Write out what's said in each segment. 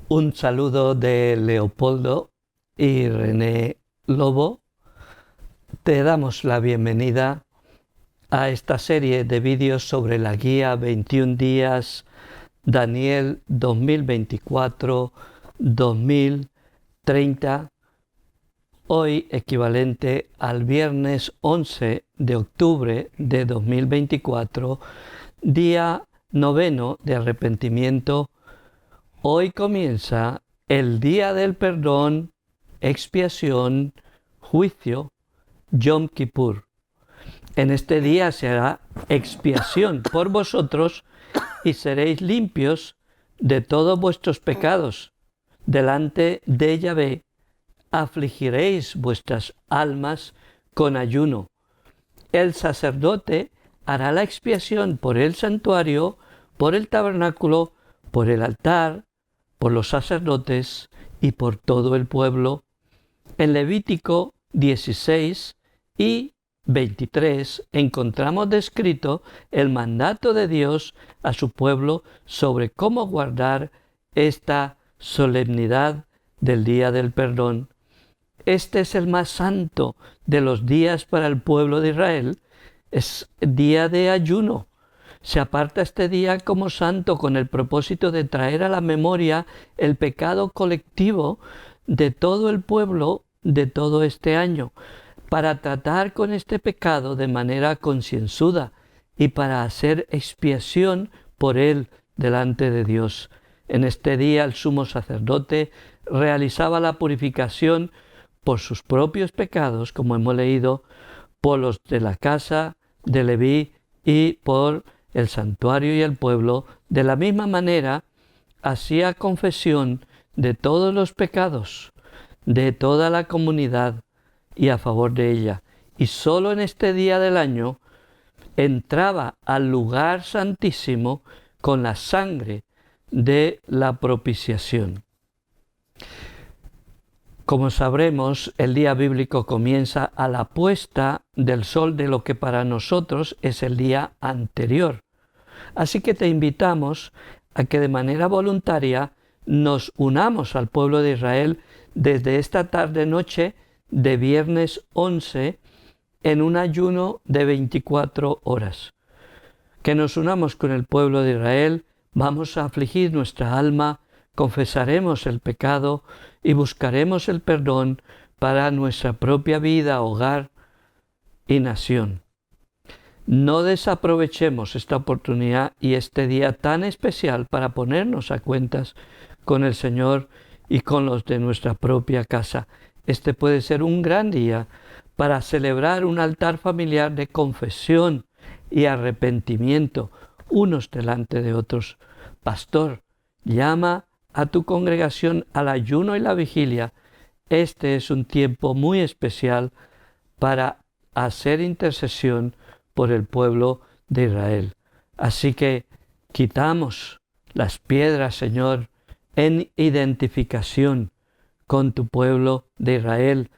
Un saludo de Leopoldo y René Lobo. Te damos la bienvenida a esta serie de vídeos sobre la guía 21 días Daniel 2024-2030, hoy equivalente al viernes 11 de octubre de 2024, día noveno de arrepentimiento. Hoy comienza el día del perdón, expiación, juicio, Yom Kippur. En este día se hará expiación por vosotros y seréis limpios de todos vuestros pecados. Delante de Yahvé afligiréis vuestras almas con ayuno. El sacerdote hará la expiación por el santuario, por el tabernáculo, por el altar, por los sacerdotes y por todo el pueblo. En Levítico 16 y 23 encontramos descrito el mandato de Dios a su pueblo sobre cómo guardar esta solemnidad del Día del Perdón. Este es el más santo de los días para el pueblo de Israel. Es día de ayuno. Se aparta este día como santo con el propósito de traer a la memoria el pecado colectivo de todo el pueblo de todo este año, para tratar con este pecado de manera concienzuda y para hacer expiación por él delante de Dios. En este día el sumo sacerdote realizaba la purificación por sus propios pecados, como hemos leído, por los de la casa de Leví y por el santuario y el pueblo. De la misma manera hacía confesión de todos los pecados de toda la comunidad y a favor de ella. Y solo en este día del año entraba al lugar santísimo con la sangre de la propiciación. Como sabremos, el día bíblico comienza a la puesta del sol de lo que para nosotros es el día anterior. Así que te invitamos a que de manera voluntaria nos unamos al pueblo de Israel desde esta tarde-noche de viernes 11 en un ayuno de 24 horas. Que nos unamos con el pueblo de Israel, vamos a afligir nuestra alma, confesaremos el pecado y buscaremos el perdón para nuestra propia vida, hogar y nación. No desaprovechemos esta oportunidad y este día tan especial para ponernos a cuentas con el Señor y con los de nuestra propia casa. Este puede ser un gran día para celebrar un altar familiar de confesión y arrepentimiento unos delante de otros. Pastor, llama a tu congregación al ayuno y la vigilia. Este es un tiempo muy especial para hacer intercesión por el pueblo de Israel. Así que quitamos las piedras, Señor, en identificación con tu pueblo de Israel,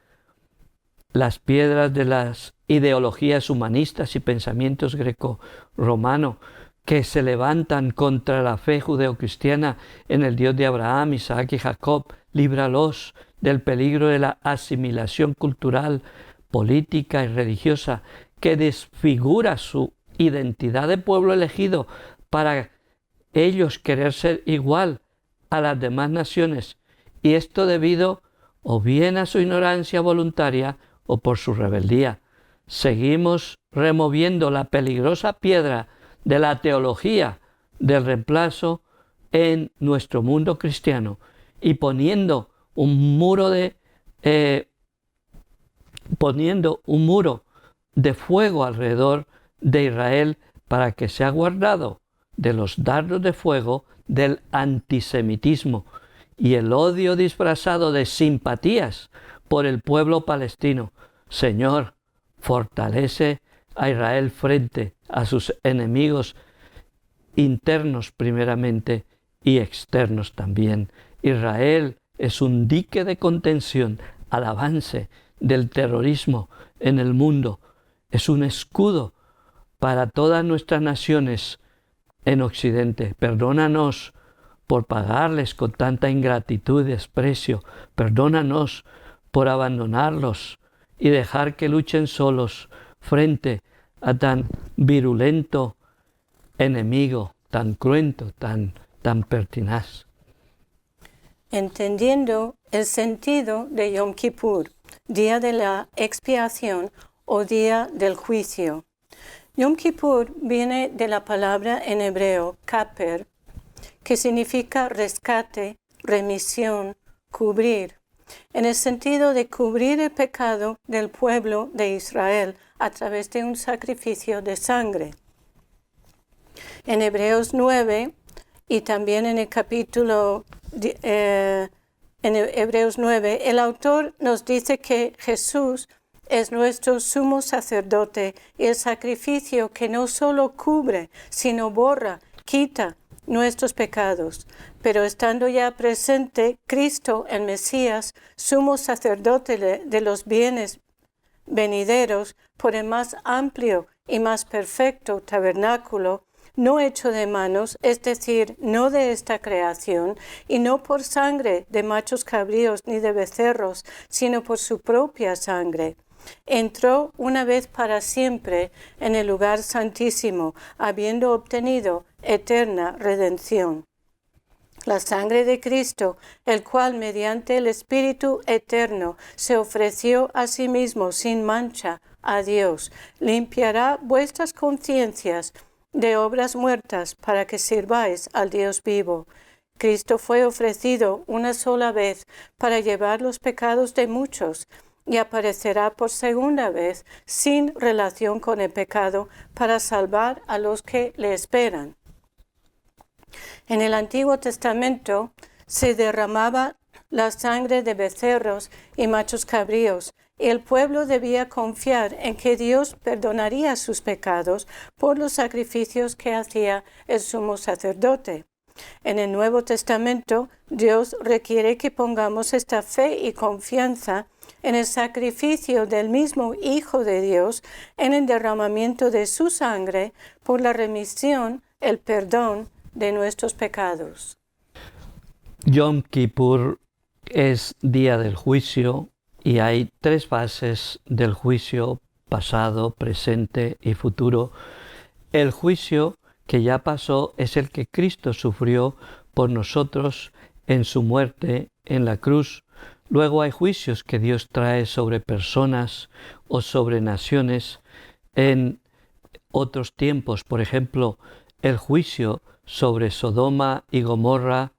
las piedras de las ideologías humanistas y pensamientos greco-romano que se levantan contra la fe judeocristiana en el Dios de Abraham, Isaac y Jacob. Líbralos del peligro de la asimilación cultural, política y religiosa que desfigura su identidad de pueblo elegido para ellos querer ser igual a las demás naciones, y esto debido o bien a su ignorancia voluntaria o por su rebeldía. Seguimos removiendo la peligrosa piedra de la teología del reemplazo en nuestro mundo cristiano y poniendo un muro de fuego alrededor de Israel para que sea guardado de los dardos de fuego del antisemitismo y el odio disfrazado de simpatías por el pueblo palestino. Señor, fortalece a Israel frente a sus enemigos internos primeramente y externos también. Israel es un dique de contención al avance del terrorismo en el mundo. Es un escudo para todas nuestras naciones en Occidente. Perdónanos por pagarles con tanta ingratitud y desprecio. Perdónanos por abandonarlos y dejar que luchen solos frente a tan virulento enemigo, tan cruento, tan pertinaz. Entendiendo el sentido de Yom Kippur, día de la expiación o día del juicio. Yom Kippur viene de la palabra en hebreo kaper, que significa rescate, remisión, cubrir, en el sentido de cubrir el pecado del pueblo de Israel a través de un sacrificio de sangre. En Hebreos 9 y también en el capítulo en Hebreos 9, el autor nos dice que Jesús es nuestro sumo sacerdote y el sacrificio que no solo cubre, sino borra, quita nuestros pecados. Pero estando ya presente Cristo, el Mesías, sumo sacerdote de los bienes venideros, por el más amplio y más perfecto tabernáculo, no hecho de manos, es decir, no de esta creación, y no por sangre de machos cabríos ni de becerros, sino por su propia sangre. Entró una vez para siempre en el lugar santísimo, habiendo obtenido eterna redención. La sangre de Cristo, el cual mediante el Espíritu eterno se ofreció a sí mismo sin mancha a Dios, limpiará vuestras conciencias de obras muertas para que sirváis al Dios vivo. Cristo fue ofrecido una sola vez para llevar los pecados de muchos y aparecerá por segunda vez sin relación con el pecado para salvar a los que le esperan. En el Antiguo Testamento se derramaba la sangre de becerros y machos cabríos, y el pueblo debía confiar en que Dios perdonaría sus pecados por los sacrificios que hacía el sumo sacerdote. En el Nuevo Testamento, Dios requiere que pongamos esta fe y confianza en el sacrificio del mismo Hijo de Dios, en el derramamiento de su sangre por la remisión, el perdón de nuestros pecados. Yom Kippur es día del juicio y hay tres fases del juicio: pasado, presente y futuro. El juicio que ya pasó es el que Cristo sufrió por nosotros en su muerte en la cruz. Luego hay juicios que Dios trae sobre personas o sobre naciones en otros tiempos. Por ejemplo, el juicio sobre Sodoma y Gomorra,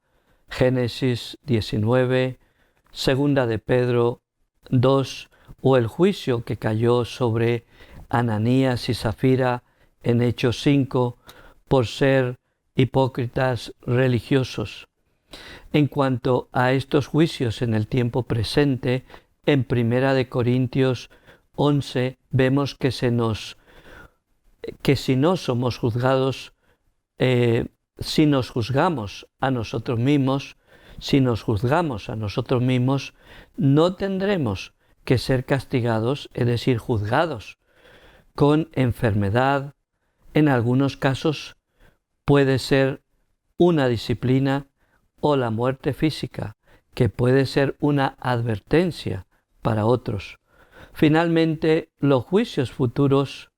Génesis 19, Segunda de Pedro 2, o el juicio que cayó sobre Ananías y Zafira en Hechos 5 por ser hipócritas religiosos. En cuanto a estos juicios en el tiempo presente, en 1 Corintios 11 vemos que si no somos juzgados, si nos juzgamos a nosotros mismos, no tendremos que ser castigados, es decir, juzgados con enfermedad. En algunos casos puede ser una disciplina o la muerte física, que puede ser una advertencia para otros. Finalmente, los juicios futuros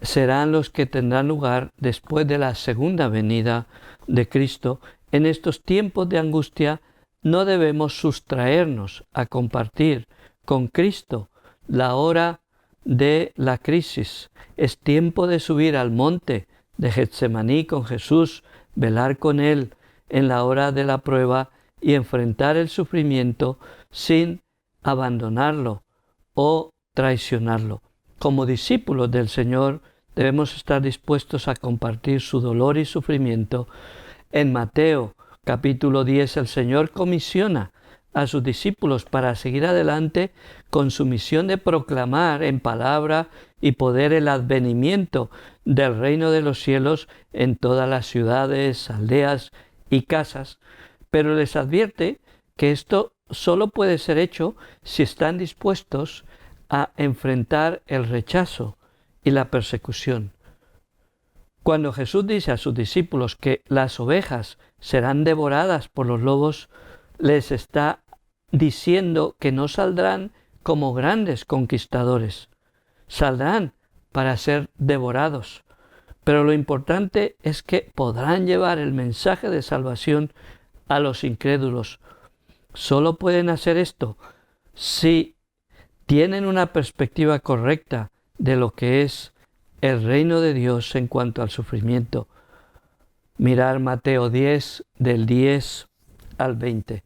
serán los que tendrán lugar después de la segunda venida de Cristo. En estos tiempos de angustia no debemos sustraernos a compartir con Cristo la hora de la crisis. Es tiempo de subir al monte de Getsemaní con Jesús, velar con Él en la hora de la prueba y enfrentar el sufrimiento sin abandonarlo o traicionarlo. Como discípulos del Señor debemos estar dispuestos a compartir su dolor y sufrimiento. En Mateo capítulo 10 el Señor comisiona a sus discípulos para seguir adelante con su misión de proclamar en palabra y poder el advenimiento del reino de los cielos en todas las ciudades, aldeas y casas, pero les advierte que esto solo puede ser hecho si están dispuestos a enfrentar el rechazo y la persecución. Cuando Jesús dice a sus discípulos que las ovejas serán devoradas por los lobos, les está diciendo que no saldrán como grandes conquistadores, saldrán para ser devorados. Pero lo importante es que podrán llevar el mensaje de salvación a los incrédulos. Solo pueden hacer esto si tienen una perspectiva correcta de lo que es el reino de Dios en cuanto al sufrimiento. Mirar Mateo 10, del 10 al 20.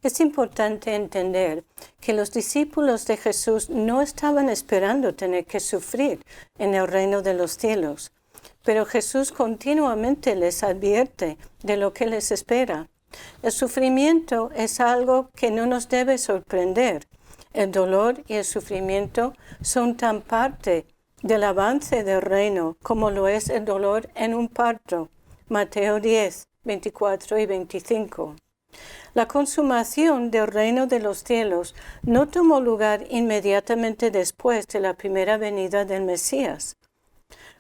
Es importante entender que los discípulos de Jesús no estaban esperando tener que sufrir en el reino de los cielos, pero Jesús continuamente les advierte de lo que les espera. El sufrimiento es algo que no nos debe sorprender. El dolor y el sufrimiento son tan parte del avance del reino como lo es el dolor en un parto. Mateo 10, 24 y 25. La consumación del reino de los cielos no tomó lugar inmediatamente después de la primera venida del Mesías,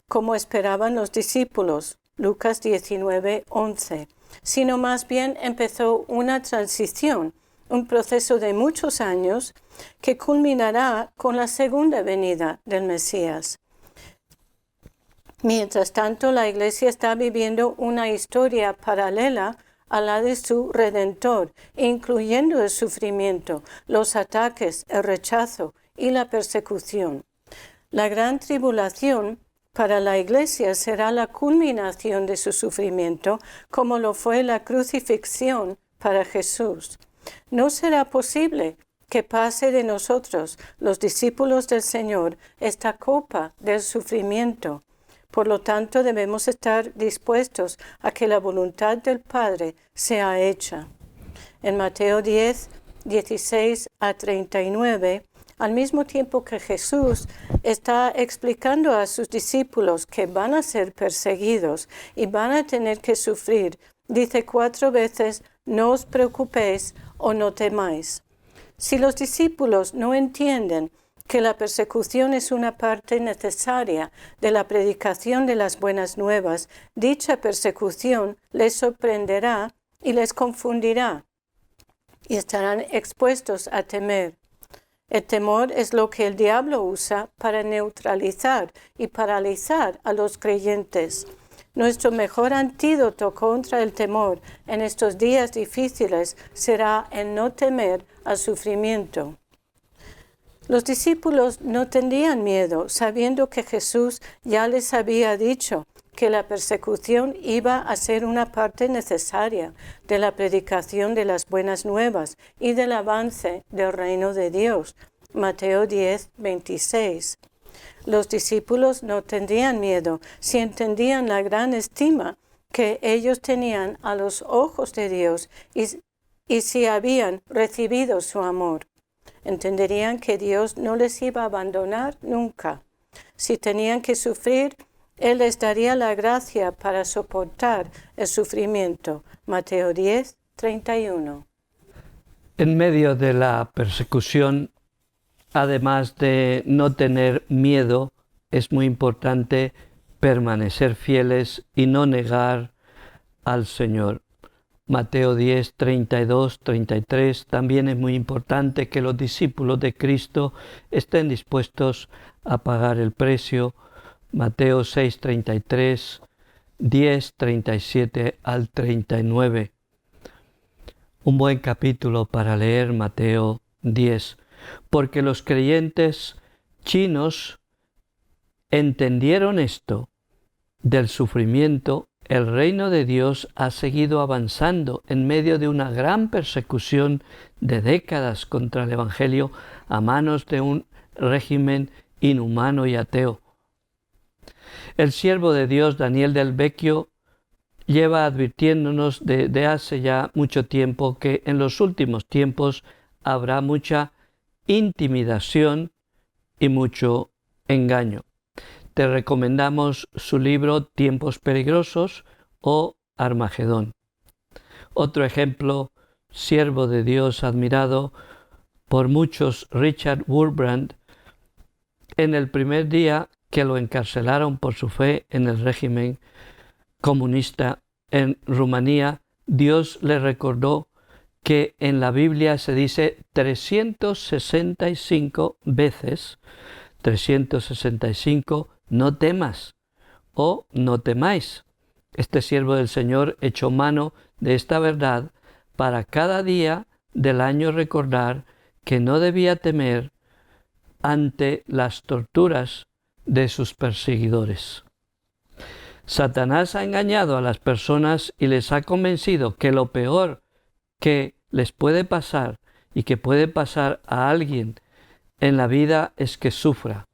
como esperaban los discípulos, Lucas 19, 11, sino más bien empezó una transición, un proceso de muchos años que culminará con la segunda venida del Mesías. Mientras tanto, la Iglesia está viviendo una historia paralela a la de su Redentor, incluyendo el sufrimiento, los ataques, el rechazo y la persecución. La gran tribulación para la Iglesia será la culminación de su sufrimiento, como lo fue la crucifixión para Jesús. No será posible que pase de nosotros, los discípulos del Señor, esta copa del sufrimiento. Por lo tanto, debemos estar dispuestos a que la voluntad del Padre sea hecha. En Mateo 10, 16 a 39, al mismo tiempo que Jesús está explicando a sus discípulos que van a ser perseguidos y van a tener que sufrir, dice 4 veces, no os preocupéis o no temáis. Si los discípulos no entienden que la persecución es una parte necesaria de la predicación de las buenas nuevas, dicha persecución les sorprenderá y les confundirá y estarán expuestos a temer. El temor es lo que el diablo usa para neutralizar y paralizar a los creyentes. Nuestro mejor antídoto contra el temor en estos días difíciles será el no temer al sufrimiento. Los discípulos no tendrían miedo, sabiendo que Jesús ya les había dicho que la persecución iba a ser una parte necesaria de la predicación de las buenas nuevas y del avance del reino de Dios. Mateo 10, 26. Los discípulos no tendrían miedo si entendían la gran estima que ellos tenían a los ojos de Dios y si habían recibido su amor. Entenderían que Dios no les iba a abandonar nunca. Si tenían que sufrir, Él les daría la gracia para soportar el sufrimiento. Mateo 10, 31. En medio de la persecución, además de no tener miedo, es muy importante permanecer fieles y no negar al Señor. Mateo 10, 32, 33, también es muy importante que los discípulos de Cristo estén dispuestos a pagar el precio. Mateo 6, 33, 10, 37 al 39. Un buen capítulo para leer Mateo 10, porque los creyentes chinos entendieron esto del sufrimiento. El reino de Dios ha seguido avanzando en medio de una gran persecución de décadas contra el Evangelio a manos de un régimen inhumano y ateo. El siervo de Dios, Daniel del Vecchio, lleva advirtiéndonos de hace ya mucho tiempo que en los últimos tiempos habrá mucha intimidación y mucho engaño. Te recomendamos su libro Tiempos peligrosos o Armagedón. Otro ejemplo, siervo de Dios admirado por muchos, Richard Wurmbrand, en el primer día que lo encarcelaron por su fe en el régimen comunista en Rumanía, Dios le recordó que en la Biblia se dice 365 veces, 365, no temas o no temáis. Este siervo del Señor echó mano de esta verdad para cada día del año recordar que no debía temer ante las torturas de sus perseguidores. Satanás ha engañado a las personas y les ha convencido que lo peor que les puede pasar y que puede pasar a alguien en la vida es que sufra.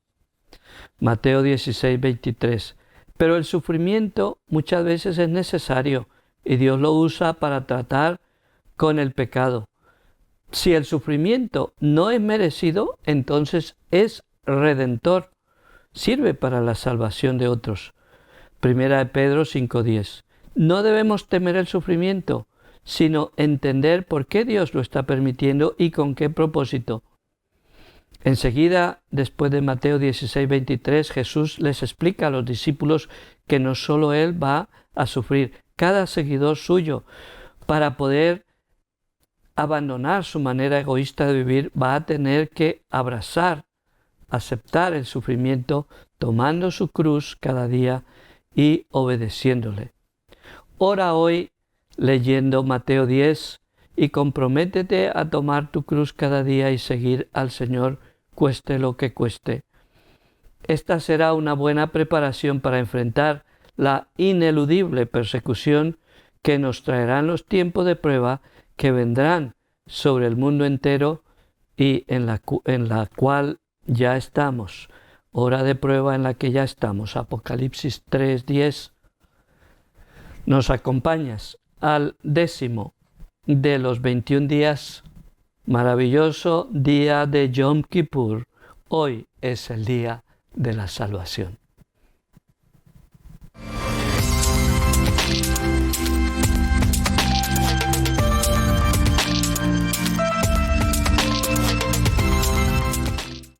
Mateo 16, 23. Pero el sufrimiento muchas veces es necesario y Dios lo usa para tratar con el pecado. Si el sufrimiento no es merecido, entonces es redentor, sirve para la salvación de otros. Primera de Pedro 5:10. No debemos temer el sufrimiento, sino entender por qué Dios lo está permitiendo y con qué propósito. Enseguida, después de Mateo 16:23, Jesús les explica a los discípulos que no solo Él va a sufrir, cada seguidor suyo, para poder abandonar su manera egoísta de vivir, va a tener que abrazar, aceptar el sufrimiento, tomando su cruz cada día y obedeciéndole. Ora hoy leyendo Mateo 10 y comprométete a tomar tu cruz cada día y seguir al Señor, cueste lo que cueste. Esta será una buena preparación para enfrentar la ineludible persecución que nos traerán los tiempos de prueba que vendrán sobre el mundo entero y en la cual ya estamos. Hora de prueba en la que ya estamos. Apocalipsis 3:10. Nos acompañas al 10º de los 21 días. Maravilloso día de Yom Kippur. Hoy es el día de la salvación.